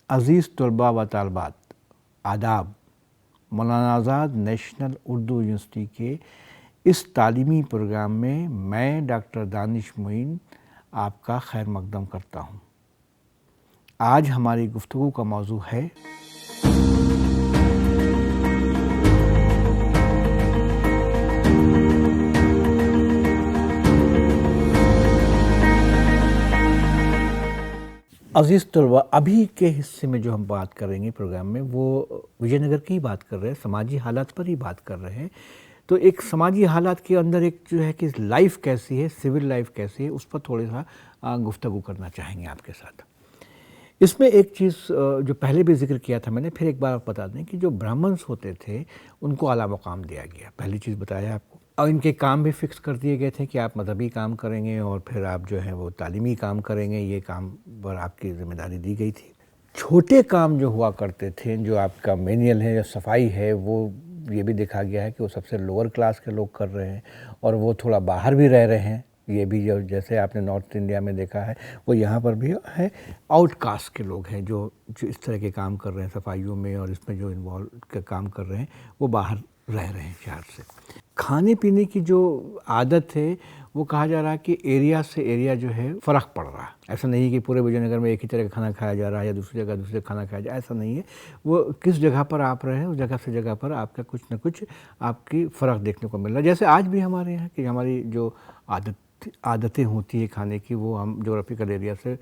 अज़ीज़ तलबा व तालबात, आदाब। मौलाना आज़ाद नेशनल उर्दू यूनिवर्सिटी के इस तालीमी प्रोग्राम में मैं डॉक्टर दानिश मोइन आपका खैर मकदम करता हूँ। आज हमारी गुफ्तगू का मौजू है अज़ीज़ तलबा। अभी के हिस्से में जो हम बात करेंगे प्रोग्राम में वो विजयनगर की बात कर रहे हैं, समाजी हालात पर ही बात कर रहे हैं। तो एक समाजी हालात के अंदर एक जो है कि लाइफ कैसी है, सिविल लाइफ कैसी है, उस पर थोड़ा सा गुफ्तगू करना चाहेंगे आपके साथ। इसमें एक चीज़ जो पहले भी जिक्र किया था मैंने, फिर एक बार बता दें कि जो ब्राह्मण्स होते थे उनको आला मकाम दिया गया। पहली चीज़ बताया आपको, और इनके काम भी फिक्स कर दिए गए थे कि आप मजहबी काम करेंगे और फिर आप जो है वो तालीमी काम करेंगे, ये काम पर आपकी जिम्मेदारी दी गई थी। छोटे काम जो हुआ करते थे, जो आपका मेनियल है या सफाई है, वो ये भी देखा गया है कि वो सबसे लोअर क्लास के लोग कर रहे हैं और वो थोड़ा बाहर भी रह रहे हैं। ये भी जो जैसे आपने नॉर्थ इंडिया में देखा है वो यहाँ पर भी है। आउटकास्ट के लोग हैं जो इस तरह के काम कर रहे हैं सफाइयों में, और इसमें जो इन्वॉल्व के काम कर रहे हैं वो बाहर रह रहे हैं शहर से। खाने पीने की जो आदत है वो कहा जा रहा है कि एरिया से एरिया जो है फ़र्क पड़ रहा है। ऐसा नहीं है कि पूरे विजयनगर में एक ही तरह का खाना खाया जा रहा है या दूसरी जगह दूसरे खाना खाया जा रहा है, ऐसा नहीं है। वो किस जगह पर आप रहे हैं उस जगह से जगह पर आपका कुछ न कुछ आपकी फ़र्क देखने को मिल रहा है। जैसे आज भी हमारे यहाँ कि हमारी जो आदतें होती है खाने की, वो हम जोग्राफिकल एरिया से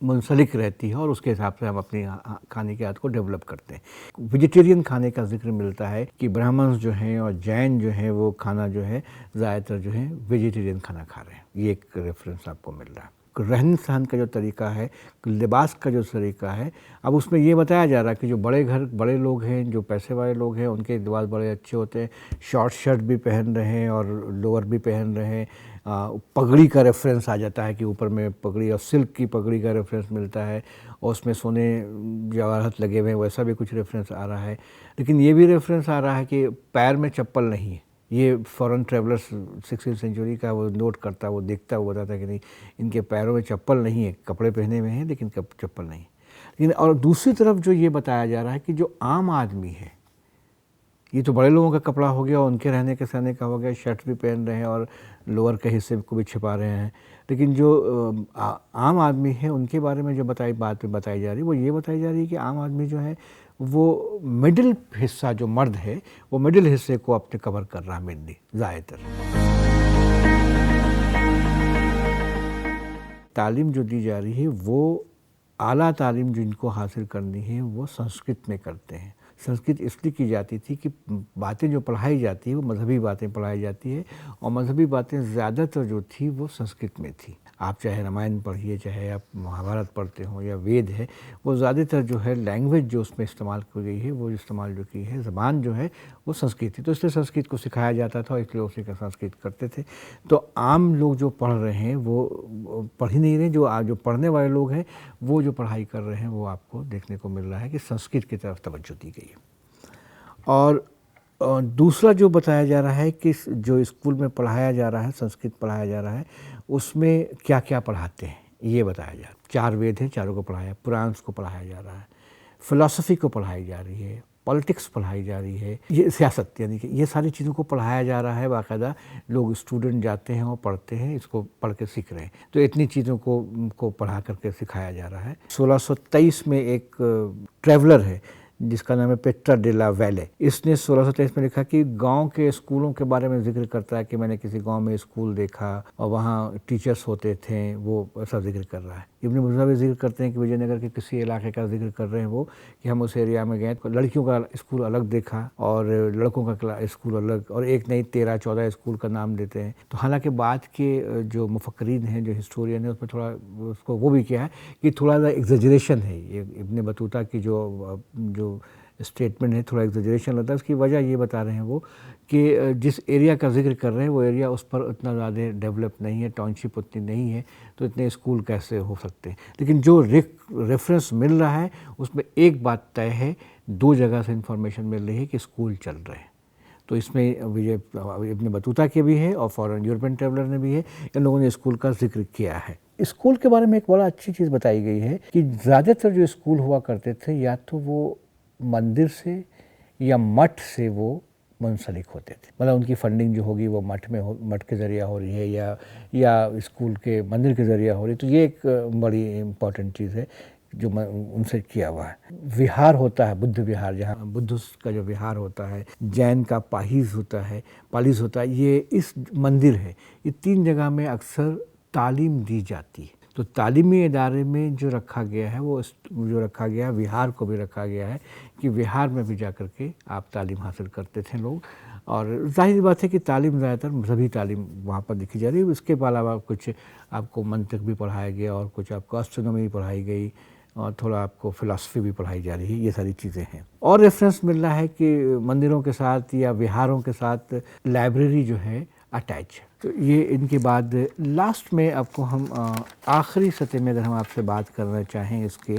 मुंसलिक रहती है और उसके हिसाब से हम अपनी खाने की आदत को डेवलप करते हैं। वेजिटेरियन खाने का जिक्र मिलता है कि ब्राह्मण्स जो हैं और जैन जो हैं वो खाना जो है ज़्यादातर जो है वेजिटेरियन खाना खा रहे हैं। ये एक रेफरेंस आपको मिल रहा है। रहन सहन का जो तरीका है, लिबास का जो तरीका है, अब उसमें ये बताया जा रहा है कि जो बड़े लोग हैं, जो पैसे वाले लोग हैं, उनके लिबास बड़े अच्छे होते हैं। शॉर्ट शर्ट भी पहन रहे हैं और लोअर भी पहन रहे हैं। पगड़ी का रेफरेंस आ जाता है कि ऊपर में पगड़ी, और सिल्क की पगड़ी का रेफरेंस मिलता है और उसमें सोने जवाहरात लगे हुए हैं, वैसा भी कुछ रेफरेंस आ रहा है। लेकिन ये भी रेफरेंस आ रहा है कि पैर में चप्पल नहीं है। ये फॉरेन ट्रेवलर्स 16वीं सेंचुरी का वो नोट करता, वो देखता, वो बताता है कि नहीं, इनके पैरों में चप्पल नहीं है, कपड़े पहने हुए हैं लेकिन चप्पल नहीं। लेकिन और दूसरी तरफ जो ये बताया जा रहा है कि जो आम आदमी है, ये तो बड़े लोगों का कपड़ा हो गया, उनके रहने के सहने का हो गया, शर्ट भी पहन रहे हैं और लोअर के हिस्से को भी छिपा रहे हैं। लेकिन जो आम आदमी है उनके बारे में जो बात बताई जा रही है वो ये बताई जा रही है कि आम आदमी जो है वो मिडिल हिस्सा, जो मर्द है वो मिडिल हिस्से को अपने कवर कर रहा है मेनली ज़्यादातर। तालीम जो दी जा रही है वो आला तालीम जिनको हासिल करनी है वो संस्कृत में करते हैं। संस्कृत इसलिए की जाती थी कि बातें जो पढ़ाई जाती है वो मजहबी बातें पढ़ाई जाती है, और मजहबी बातें ज़्यादातर जो थी वो संस्कृत में थी। आप चाहे रामायण पढ़िए, चाहे आप महाभारत पढ़ते हो या वेद है, वो ज़्यादातर जो है लैंग्वेज जो उसमें इस्तेमाल की गई है, वो इस्तेमाल जो की है ज़बान जो है वो संस्कृत थी। तो इसलिए संस्कृत को सिखाया जाता था, इसलिए उसी का संस्कृत करते थे। तो आम लोग जो पढ़ रहे हैं वो पढ़ ही नहीं रहे, जो पढ़ने वाले लोग हैं वो जो पढ़ाई कर रहे हैं वो आपको देखने को मिल रहा है कि संस्कृत की तरफ तवज्जो दी गई है। और दूसरा जो बताया जा रहा है कि जो स्कूल में पढ़ाया जा रहा है, संस्कृत पढ़ाया जा रहा है, उसमें क्या क्या पढ़ाते हैं ये बताया जा रहा है। 4 वेद हैं, चारों को पढ़ाया, पुराण्स को पढ़ाया जा रहा है, फ़िलासफ़ी को पढ़ाई जा रही है, पॉलिटिक्स पढ़ाई जा रही है, ये सियासत, यानी कि ये सारी चीज़ों को पढ़ाया जा रहा है। बाकायदा लोग स्टूडेंट जाते हैं और पढ़ते हैं, इसको पढ़ के सीख रहे हैं। तो इतनी चीज़ों को पढ़ा करके सिखाया जा रहा है। 1623 में एक ट्रैवलर है जिसका नाम है पेट्रा डेला वैले। इसने 1623 में लिखा कि गांव के स्कूलों के बारे में जिक्र करता है कि मैंने किसी गांव में स्कूल देखा और वहाँ टीचर्स होते थे, वो ऐसा जिक्र कर रहा है। इब्न बतूता भी जिक्र करते हैं कि विजयनगर के किसी इलाके का जिक्र कर रहे हैं वो, कि हम उस एरिया में गए, लड़कियों का स्कूल अलग देखा और लड़कों का स्कूल अलग, और एक नहीं 13-14 स्कूल का नाम देते हैं। तो हालांकि बाद के जो मुफक्करीन हैं, जो हिस्टोरियन है, उसमें थोड़ा उसको वो भी किया है कि थोड़ा सा एग्जेजरेशन है। ये इब्न बतूता की जो स्टेटमेंट है थोड़ा एग्जेजरेशन लगता है। उसकी वजह ये बता रहे हैं वो कि जिस एरिया का जिक्र कर रहे हैं वो एरिया उस पर उतना ज़्यादा डेवलप नहीं है, टाउनशिप उतनी नहीं है, तो इतने स्कूल कैसे हो सकते हैं। लेकिन जो रेफरेंस मिल रहा है उसमें एक बात तय है, 2 जगह से इन्फॉर्मेशन मिल रही है कि स्कूल चल रहे हैं। तो इसमें इब्न बतूता के भी है और फॉरेन यूरोपियन ट्रैवलर ने भी है, इन लोगों ने स्कूल का जिक्र किया है। स्कूल के बारे में एक बड़ा अच्छी चीज़ बताई गई है कि ज़्यादातर जो स्कूल हुआ करते थे या तो वो मंदिर से या मठ से वो मुंसलिक होते थे, मतलब उनकी फंडिंग जो होगी वो मठ के ज़रिए हो रही है या स्कूल के मंदिर के ज़रिए हो रही है। तो ये एक बड़ी इम्पॉर्टेंट चीज़ है जो उनसे किया हुआ है। विहार होता है, बुद्ध विहार, जहाँ बुद्ध का जो विहार होता है, जैन का पालीस होता है, ये इस मंदिर है। ये 3 जगह में अक्सर तालीम दी जाती है। तो तालीमी इदारे में जो रखा गया है वो जो रखा गया है, विहार को भी रखा गया है कि विहार में भी जा कर के आप तालीम हासिल करते थे लोग। और ज़ाहिर बात है कि तालीम ज़्यादातर मज़हबी तालीम वहाँ पर दिखी जा रही है। इसके अलावा कुछ आपको मंतिक भी पढ़ाया गया और कुछ आपको एस्ट्रोनॉमी भी पढ़ाई गई और थोड़ा आपको फ़िलासफ़ी भी पढ़ाई जा रही है। ये सारी चीज़ें हैं। और रेफरेंस मिल रहा है कि मंदिरों के साथ या विहारों के साथ लाइब्रेरी जो है अटैच है। तो ये इनके बाद लास्ट में आपको हम आखिरी सतह में अगर हम आपसे बात करना चाहें इसके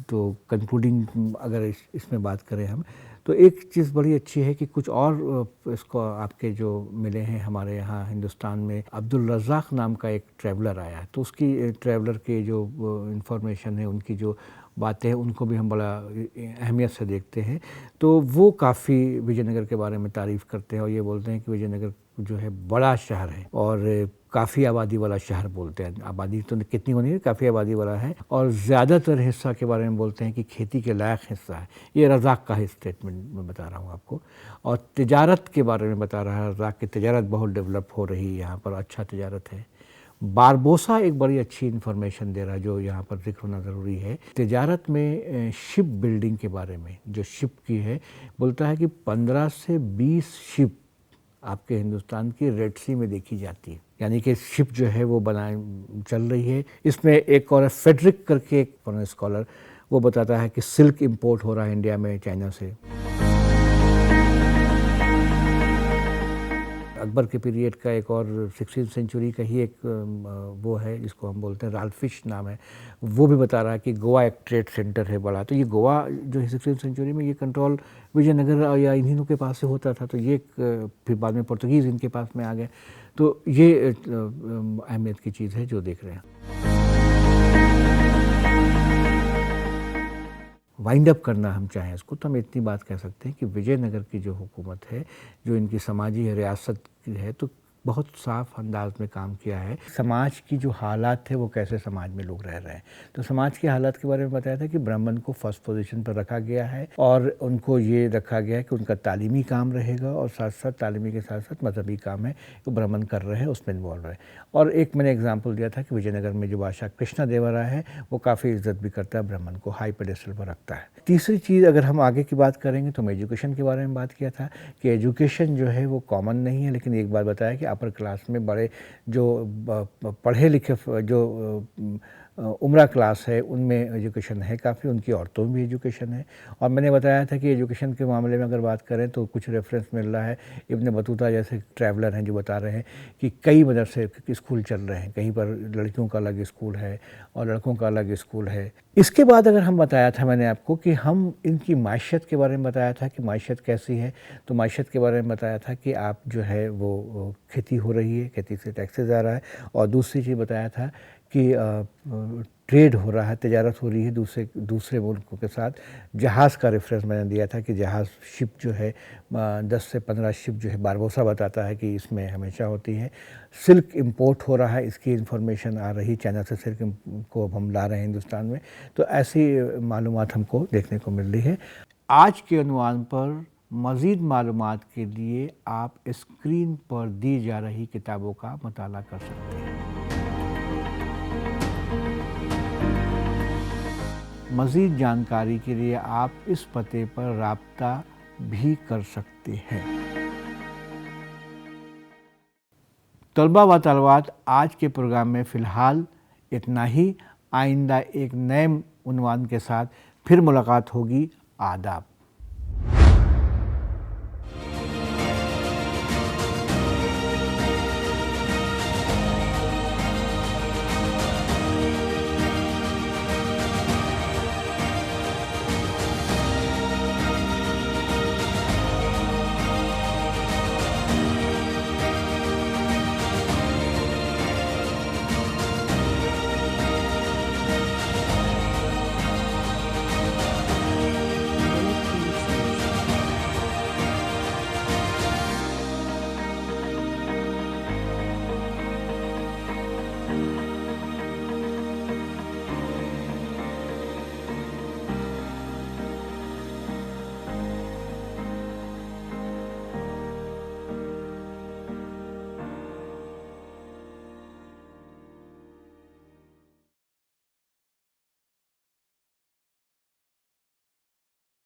तो कंक्लूडिंग अगर इसमें बात करें हम, तो एक चीज़ बड़ी अच्छी है कि कुछ और इसको आपके जो मिले हैं हमारे यहाँ हिंदुस्तान में, अब्दुल रज़ाक नाम का एक ट्रैवलर आया है। तो उसकी ट्रैवलर के जो इन्फॉर्मेशन है, उनकी जो बातें हैं, उनको भी हम बड़ा अहमियत से देखते हैं। तो वो काफ़ी विजयनगर के बारे में तारीफ़ करते हैं और ये बोलते हैं कि विजयनगर जो है बड़ा शहर है और काफ़ी आबादी वाला शहर बोलते हैं। आबादी तो कितनी होनी है, काफ़ी आबादी वाला है और ज़्यादातर हिस्सा के बारे में बोलते हैं कि खेती के लायक हिस्सा है। ये रज़ाक का ही स्टेटमेंट मैं बता रहा हूँ आपको। और तिजारत के बारे में बता रहा है रज़ाक की तिजारत बहुत डेवलप हो रही है यहाँ पर, अच्छा तिजारत है। बारबोसा एक बड़ी अच्छी इन्फॉर्मेशन दे रहा है जो यहाँ पर जिक्र होना ज़रूरी है। तिजारत में शिप बिल्डिंग के बारे में, जो शिप की है, बोलता है कि 15 से 20 शिप आपके हिंदुस्तान की रेड सी में देखी जाती है, यानी कि शिप जो है वो चल रही है। इसमें एक और फेडरिक करके एक फॉरेन स्कॉलर वो बताता है कि सिल्क इंपोर्ट हो रहा है इंडिया में चाइना से। अकबर के पीरियड का एक और 16वीं सेंचुरी का ही एक वो है जिसको हम बोलते हैं राल्फिश नाम है, वो भी बता रहा है कि गोवा एक ट्रेड सेंटर है बड़ा। तो ये गोवा जो है 16वीं सेंचुरी में ये कंट्रोल विजयनगर या इन्हीं के पास से होता था। तो ये फिर बाद में पुर्तगीज़ इनके पास में आ गए। तो ये अहमियत की चीज़ है जो देख रहे हैं। वाइंड अप करना हम चाहें इसको तो हम इतनी बात कह सकते हैं कि विजयनगर की जो हुकूमत है, जो इनकी समाजी रियासत की है, तो बहुत साफ अंदाज में काम किया है। समाज की जो हालात थे वो कैसे समाज में लोग रह रहे हैं, तो समाज की हालात के बारे में बताया था कि ब्राह्मण को फर्स्ट पोजीशन पर रखा गया है और उनको ये रखा गया है कि उनका तालीमी काम रहेगा और साथ साथ तालीमी के साथ साथ मजहबी काम है जो ब्राह्मण कर रहे हैं उसमें इन्वॉल्व है। और एक मैंने एग्जाम्पल दिया था कि विजयनगर में जो बादशाह कृष्णा देवराय है वो काफ़ी इज्जत भी करता है, ब्राह्मण को हाई पेडेस्टल पर रखता है। तीसरी चीज़ अगर हम आगे की बात करेंगे तो मैं एजुकेशन के बारे में बात किया था कि एजुकेशन जो है वो कॉमन नहीं है, लेकिन एक बात बताया कि अपर क्लास में बड़े जो पढ़े लिखे जो उम्रा क्लास है उनमें एजुकेशन है काफ़ी, उनकी औरतों में भी एजुकेशन है। और मैंने बताया था कि एजुकेशन के मामले में अगर बात करें तो कुछ रेफरेंस मिल रहा है, इब्न बतूता जैसे ट्रैवलर हैं जो बता रहे हैं कि कई मदरसे स्कूल चल रहे हैं, कहीं पर लड़कियों का अलग स्कूल है और लड़कों का अलग स्कूल है। इसके बाद अगर हम बताया था मैंने आपको कि हम इनकी माशियत के बारे में बताया था कि माशियत कैसी है, तो माशियत के बारे में बताया था कि आप जो है वो खेती हो रही है, खेती से टैक्सेस आ रहा है। और दूसरी चीज़ बताया था कि ट्रेड हो रहा है, तिजारत हो रही है दूसरे मुल्कों के साथ। जहाज़ का रेफरेंस मैंने दिया था कि जहाज़ शिप जो है 10 से 15 शिप जो है बारबोसा बताता है कि इसमें हमेशा होती है। सिल्क इंपोर्ट हो रहा है, इसकी इन्फॉर्मेशन आ रही, चाइना से सिल्क को अब हम ला रहे हैं हिंदुस्तान में। तो ऐसी मालूमात हमको देखने को मिल रही है। आज के अनुवाद पर मज़ीद मालूमात के लिए आप स्क्रीन पर दी जा रही किताबों का मुताला कर सकते हैं। मज़ीद जानकारी के लिए आप इस पते पर राब्ता भी कर सकते हैं। तलबा व तलवात, आज के प्रोग्राम में फ़िलहाल इतना ही। आइंदा एक नए उन्वान के साथ फिर मुलाकात होगी। आदाब।